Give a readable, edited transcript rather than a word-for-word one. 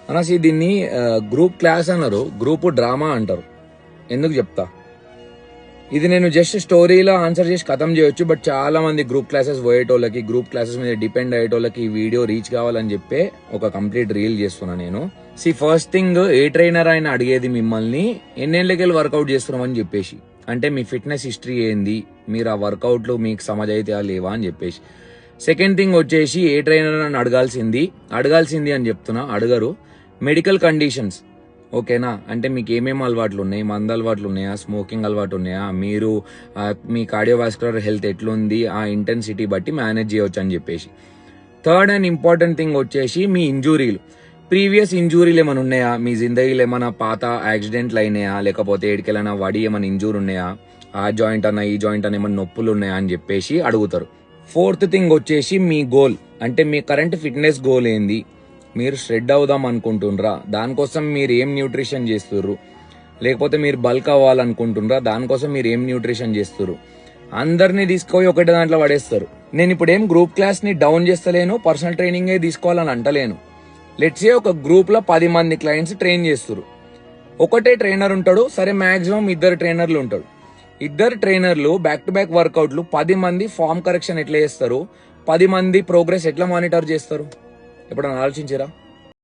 అనసి దీన్ని group class అన్నారు, group drama అంటారు. ఎందుకు చెప్తా. ఇది నేను జస్ట్ స్టోరీలో ఆన్సర్ చేసి ఖతం చేయొచ్చు, బట్ చాలా మంది గ్రూప్ క్లాసెస్ పోయేటోళ్ళకి, గ్రూప్ క్లాసెస్ మీద డిపెండ్ అయ్యేటోళ్ళకి ఈ వీడియో రీచ్ కావాలని చెప్పి ఒక కంప్లీట్ రీల్ చేస్తున్నా నేను. ఫస్ట్ థింగ్, ఏ ట్రైనర్ ఆయన అడిగేది మిమ్మల్ని ఎన్నేళ్ళకెళ్ళి వర్కౌట్ చేస్తున్నామని చెప్పేసి, అంటే మీ ఫిట్నెస్ హిస్టరీ ఏంది, మీరు ఆ వర్కౌట్లు మీకు సమజ్ అయితే లేవా అని చెప్పేసి. సెకండ్ థింగ్ వచ్చేసి, ఏ ట్రైనర్ అని అడగాల్సింది అని చెప్తున్నా, అడగరు. మెడికల్ కండిషన్స్ ఓకేనా, అంటే మీకు ఏమేమి అలవాట్లు ఉన్నాయి, మందు అలవాట్లు ఉన్నాయా, స్మోకింగ్ అలవాటు ఉన్నాయా, మీరు మీ కార్డియోవాస్కులర్ హెల్త్ ఎట్లుంది, ఆ ఇంటెన్సిటీ బట్టి మేనేజ్ చేయవచ్చు అని చెప్పేసి. థర్డ్ అండ్ ఇంపార్టెంట్ థింగ్ వచ్చేసి, మీ ఇంజురీలు, ప్రీవియస్ ఇంజురీలు ఏమైనా ఉన్నాయా, మీ జిందగీలో ఏమైనా పాత యాక్సిడెంట్లు అయినాయా, లేకపోతే ఏడికెళ్ళైనా వడి ఏమైనా ఇంజూర్ ఉన్నాయా, ఆ జాయింట్ అన్న ఈ జాయింట్ అన్న ఏమైనా నొప్పులు ఉన్నాయా అని చెప్పేసి అడుగుతారు. ఫోర్త్ థింగ్ వచ్చేసి, మీ గోల్, అంటే మీ కరెంట్ ఫిట్నెస్ గోల్ ఏంది, మీరు షెడ్ అవుదాం అనుకుంటుండ్రా, దానికోసం మీరు ఏం న్యూట్రిషన్ చేస్తుర్రు, లేకపోతే మీరు బల్క్ అవ్వాలనుకుంటుండ్రా, దానికోసం మీరు ఏం న్యూట్రిషన్ చేస్తుర్రు. అందరినీ తీసుకొని ఒకటే దాంట్లో పడేస్తారు. నేను ఇప్పుడు ఏం గ్రూప్ క్లాస్ ని డౌన్ చేస్తలేను, పర్సనల్ ట్రైనింగ్ తీసుకోవాలని అంటలేను. లెట్సే ఒక గ్రూప్ లో 10 మంది క్లయింట్స్ ట్రైన్ చేస్తారు, ఒకటే ట్రైనర్ ఉంటాడు, సరే మాక్సిమం 2 ట్రైనర్లు ఉంటాడు. 2 ట్రైనర్లు బ్యాక్ టు బ్యాక్ వర్కౌట్లు, 10 మంది ఫామ్ కరెక్షన్ ఎట్లా చేస్తారు, 10 మంది ప్రోగ్రెస్ ఎట్లా మానిటర్ చేస్తారు, ఎప్పుడైనా ఆలోచించారా?